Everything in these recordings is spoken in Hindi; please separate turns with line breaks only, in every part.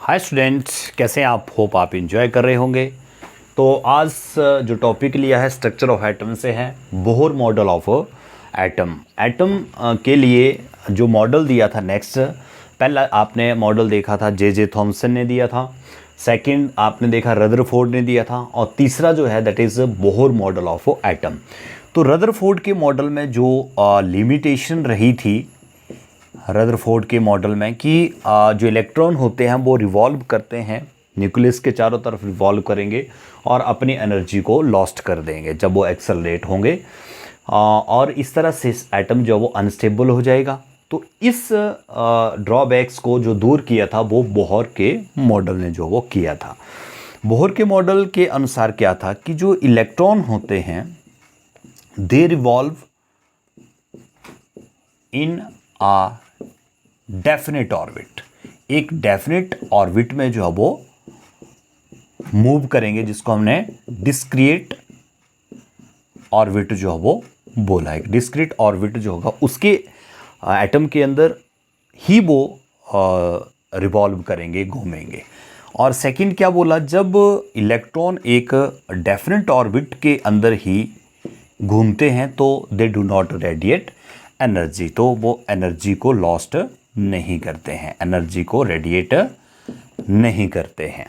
हाय स्टूडेंट्स, कैसे हैं आप? होप आप इंजॉय कर रहे होंगे। तो आज जो टॉपिक लिया है स्ट्रक्चर ऑफ एटम से है, Bohr model of atom. Atom के लिए जो मॉडल दिया था नेक्स्ट, पहला आपने मॉडल देखा था जे थॉमसन ने दिया था, सेकंड आपने देखा रदरफोर्ड ने दिया था, और तीसरा जो है that is Bohr model of atom. तो रदरफोर्ड के मॉडल में जो लिमिटेशन रही थी रदरफोर्ड के मॉडल में कि जो इलेक्ट्रॉन होते हैं वो रिवॉल्व करते हैं, न्यूक्लियस के चारों तरफ रिवॉल्व करेंगे और अपनी एनर्जी को लॉस्ट कर देंगे जब वो एक्सेलरेट होंगे, और इस तरह से एटम जो वो अनस्टेबल हो जाएगा। तो इस ड्रॉबैक्स को जो दूर किया था वो बोहर के मॉडल ने जो वो किया था। बोहर के मॉडल के अनुसार क्या था कि जो इलेक्ट्रॉन होते हैं they revolve in a definite orbit, एक डेफिनेट ऑर्बिट में जो है वो मूव करेंगे, जिसको हमने डिस्क्रीट ऑर्बिट जो है वो बोला है। डिस्क्रीट ऑर्बिट जो होगा उसके एटम के अंदर ही वो रिवॉल्व करेंगे, घूमेंगे। और सेकंड क्या बोला, जब इलेक्ट्रॉन एक डेफिनेट ऑर्बिट के अंदर ही घूमते हैं तो they do not radiate energy, तो वो एनर्जी को लॉस्ट नहीं करते हैं, एनर्जी को रेडिएट नहीं करते हैं,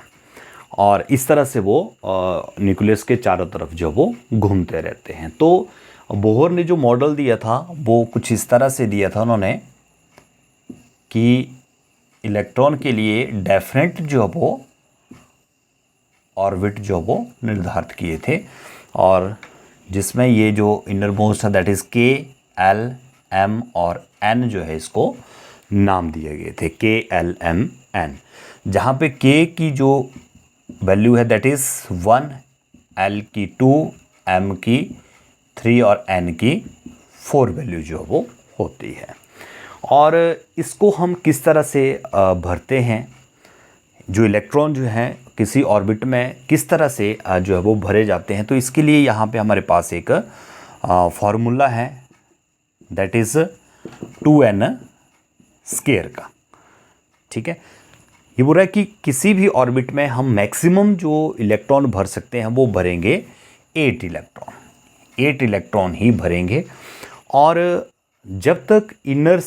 और इस तरह से वो न्यूक्लियस के चारों तरफ जो वो घूमते रहते हैं। तो बोहर ने जो मॉडल दिया था वो कुछ इस तरह से दिया था उन्होंने कि इलेक्ट्रॉन के लिए डेफिनेट जो वो ऑर्बिट जो वो निर्धारित किए थे, और जिसमें ये जो इनर मोस्ट है दैट इज़ के, एल, एम और एन जो है इसको नाम दिए गए थे, के, एल, एम, एन। जहाँ पे के की जो वैल्यू है दैट इज़ 1, एल की 2, एम की 3 और एन की 4 वैल्यू जो वो होती है। और इसको हम किस तरह से भरते हैं, जो इलेक्ट्रॉन जो हैं किसी ऑर्बिट में किस तरह से जो है वो भरे जाते हैं, तो इसके लिए यहाँ पे हमारे पास एक फार्मूला है दैट इज़ 2n स्क्वायर का। ठीक है, ये बोल रहा है कि किसी भी ऑर्बिट में हम मैक्सिमम जो इलेक्ट्रॉन भर सकते हैं वो भरेंगे 8 इलेक्ट्रॉन ही भरेंगे। और जब तक इनर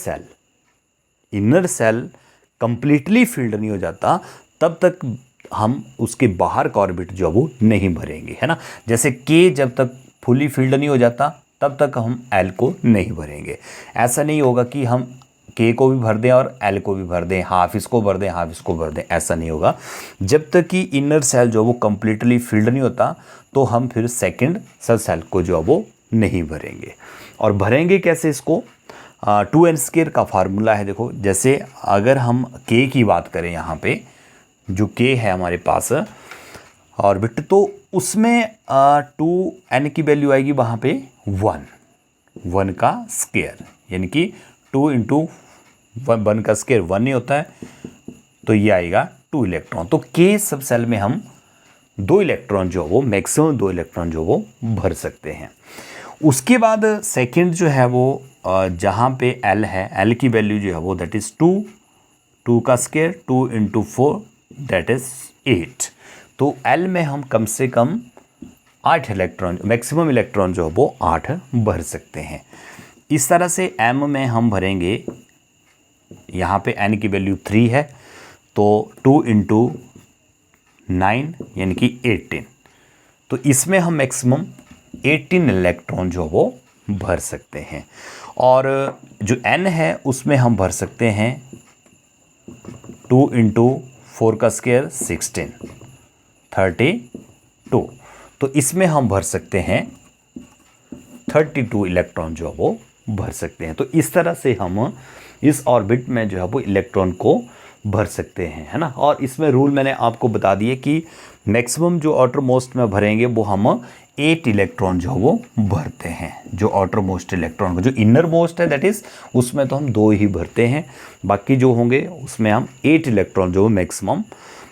सेल कंप्लीटली फिल्ड नहीं हो जाता तब तक हम उसके बाहर का ऑर्बिट जो वो नहीं भरेंगे, है ना। जैसे के जब तक फुली फिल्ड नहीं हो जाता तब तक हम एल को नहीं भरेंगे। ऐसा नहीं होगा कि हम के को भी भर दें और एल को भी भर दें, हाफ इसको भर दें हाफ इसको भर दें, ऐसा नहीं होगा। जब तक कि इनर सेल जो वो कंप्लीटली फिल्ड नहीं होता तो हम फिर सेकंड सब सेल को जो वो नहीं भरेंगे। और भरेंगे कैसे इसको, 2n स्क्वायर का फार्मूला है। देखो, जैसे अगर हम के की बात करें, यहाँ पे जो के है हमारे पास ऑर्बिट, तो उसमें 2n की वैल्यू आएगी वहाँ पे 1 का स्क्वायर, यानी कि 2 इंटू 1 का स्क्वायर 1 नहीं होता है, तो ये आएगा 2 इलेक्ट्रॉन। तो के सब सेल में हम 2 इलेक्ट्रॉन जो वो मैक्सिमम 2 इलेक्ट्रॉन जो वो भर सकते हैं। उसके बाद सेकंड जो है वो जहाँ पे एल है, एल की वैल्यू जो है वो दैट इज़ 2 का स्क्वायर 2 इंटू 4 दैट इज़ 8। तो एल में हम कम से कम 8 इलेक्ट्रॉन, मैक्सिमम इलेक्ट्रॉन जो है वो 8 भर सकते हैं। इस तरह से एम में हम भरेंगे, यहाँ पे एन की वैल्यू 3 है तो 2 इंटू 9 यानी कि 18, तो इसमें हम मैक्सिमम 18 इलेक्ट्रॉन जो वो भर सकते हैं। और जो एन है उसमें हम भर सकते हैं 2 इंटू 4 का स्क्वायर 16 32, तो इसमें हम भर सकते हैं 32 इलेक्ट्रॉन जो वो भर सकते हैं। तो इस तरह से हम इस ऑर्बिट में जो है वो इलेक्ट्रॉन को भर सकते हैं, है ना। और इसमें रूल मैंने आपको बता दिए कि मैक्सिमम जो आउटर मोस्ट में भरेंगे वो हम 8 इलेक्ट्रॉन जो वो भरते हैं। जो आउटर मोस्ट इलेक्ट्रॉन को, जो इनर मोस्ट है दैट इज़ उसमें तो हम 2 ही भरते हैं, बाकी जो होंगे उसमें हम 8 इलेक्ट्रॉन जो मैक्सिमम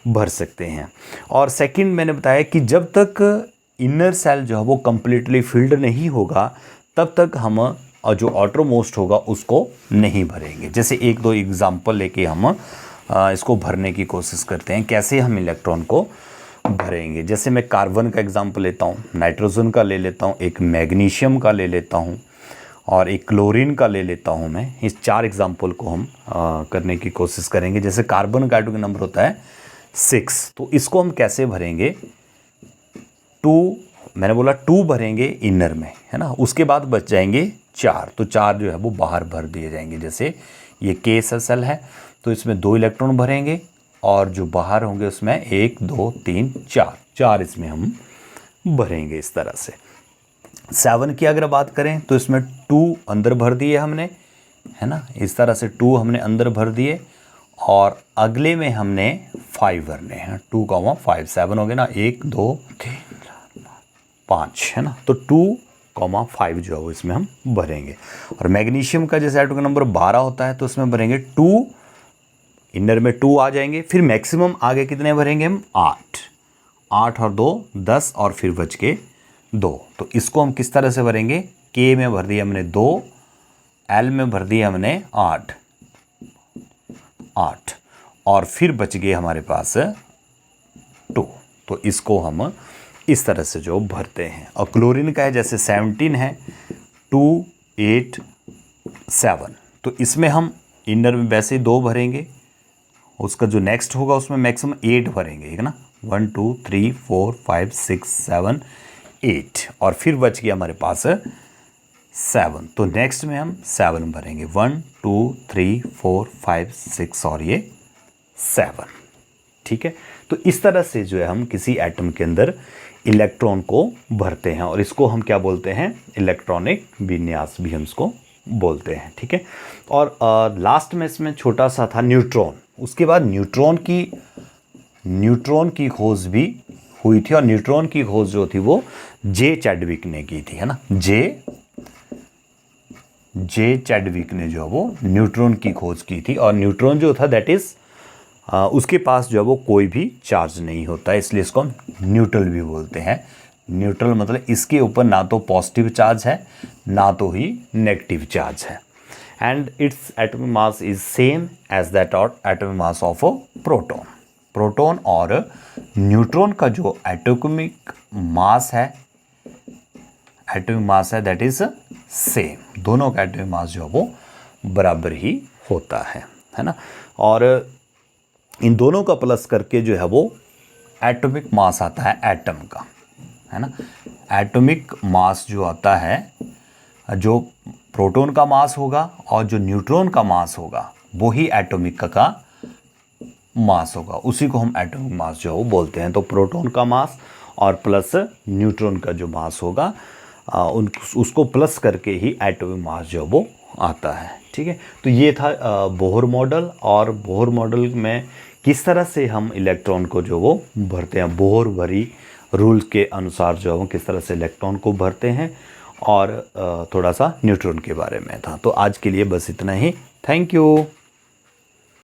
भर सकते हैं। और सेकंड मैंने बताया कि जब तक इनर सेल जो है वो कम्प्लीटली फिल्ड नहीं होगा तब तक हम जो आउटर मोस्ट होगा उसको नहीं भरेंगे। जैसे 1-2 एग्जाम्पल लेके हम इसको भरने की कोशिश करते हैं, कैसे हम इलेक्ट्रॉन को भरेंगे। जैसे मैं कार्बन का एग्जाम्पल लेता हूँ, नाइट्रोजन का ले लेता हूँ, एक मैग्नीशियम का ले लेता हूँ और एक क्लोरीन का ले लेता हूँ। मैं इस 4 एग्जाम्पल को हम करने की कोशिश करेंगे। जैसे कार्बन का एटॉमिक नंबर होता है 6, तो इसको हम कैसे भरेंगे, 2, मैंने बोला 2 भरेंगे इनर में, है ना, उसके बाद बच जाएंगे 4, तो 4 जो है वो बाहर भर दिए जाएंगे। जैसे ये KSSL है तो इसमें 2 इलेक्ट्रॉन भरेंगे और जो बाहर होंगे उसमें 1 2 3 4 इसमें हम भरेंगे इस तरह से। 7 की अगर बात करें तो इसमें 2 अंदर भर दिए हमने, है ना, इस तरह से 2 हमने अंदर भर दिए और अगले में हमने 5 भरने हैं, 2, 5, 7 हो गए ना, 1 2 3 5, है ना, तो 2, 5 जो है वो इसमें हम भरेंगे। और मैग्नीशियम का जैसे एटॉमिक नंबर 12 होता है तो इसमें भरेंगे 2, इनर में 2 आ जाएंगे, फिर मैक्सिमम आगे कितने भरेंगे हम, 8 और 2 10 और फिर बच के 2। तो इसको हम किस तरह से भरेंगे, K में भर दिया हमने 2, L में भर दिया हमने 8 और फिर बच गए हमारे पास 2। तो इसको हम इस तरह से जो भरते हैं। और क्लोरीन का है जैसे 17 है, 2 8 7, तो इसमें हम इनर में वैसे ही 2 भरेंगे, उसका जो नेक्स्ट होगा उसमें मैक्सिमम 8 भरेंगे, है ना, 1 2 3 4 5 6 7 8 और फिर बच गया हमारे पास 7, तो नेक्स्ट में हम 7 भरेंगे, 1 2 3 4 5 6 और ये 7, ठीक है। तो इस तरह से जो है हम किसी एटम के अंदर इलेक्ट्रॉन को भरते हैं और इसको हम क्या बोलते हैं, इलेक्ट्रॉनिक विन्यास भी हम इसको बोलते हैं, ठीक है। और लास्ट में इसमें छोटा सा था न्यूट्रॉन, उसके बाद न्यूट्रॉन की खोज भी हुई थी और न्यूट्रॉन की खोज जो थी वो जे चैडविक ने की थी, है ना, जे चैडविक ने जो है वो न्यूट्रॉन की खोज की थी। और न्यूट्रॉन जो था दैट इज उसके पास जो है वो कोई भी चार्ज नहीं होता है, इसलिए इसको हम न्यूट्रल भी बोलते हैं। न्यूट्रल मतलब इसके ऊपर ना तो पॉजिटिव चार्ज है ना तो ही नेगेटिव चार्ज है। And its atomic mass is same as that of atomic mass of proton और न्यूट्रॉन का जो एटॉमिक मास है दैट इज सेम, दोनों का एटॉमिक मास जो है वो बराबर ही होता है ना। और इन दोनों का प्लस करके जो है वो एटॉमिक मास आता है एटम का, है ना। एटॉमिक मास जो आता है, जो प्रोटॉन का मास होगा और जो न्यूट्रॉन का मास होगा वो ही एटॉमिक का मास होगा, उसी को हम एटॉमिक मास जो है वो बोलते हैं। तो प्रोटॉन का मास और प्लस न्यूट्रॉन का जो मास होगा उसको प्लस करके ही एटॉमिक मास जो है वो आता है, ठीक है। तो ये था बोहर मॉडल, और बोहर मॉडल में किस तरह से हम इलेक्ट्रॉन को जो वो भरते हैं, बोहर भरी रूल के अनुसार जो हम किस तरह से इलेक्ट्रॉन को भरते हैं, और थोड़ा सा न्यूट्रॉन के बारे में था। तो आज के लिए बस इतना ही, थैंक यू।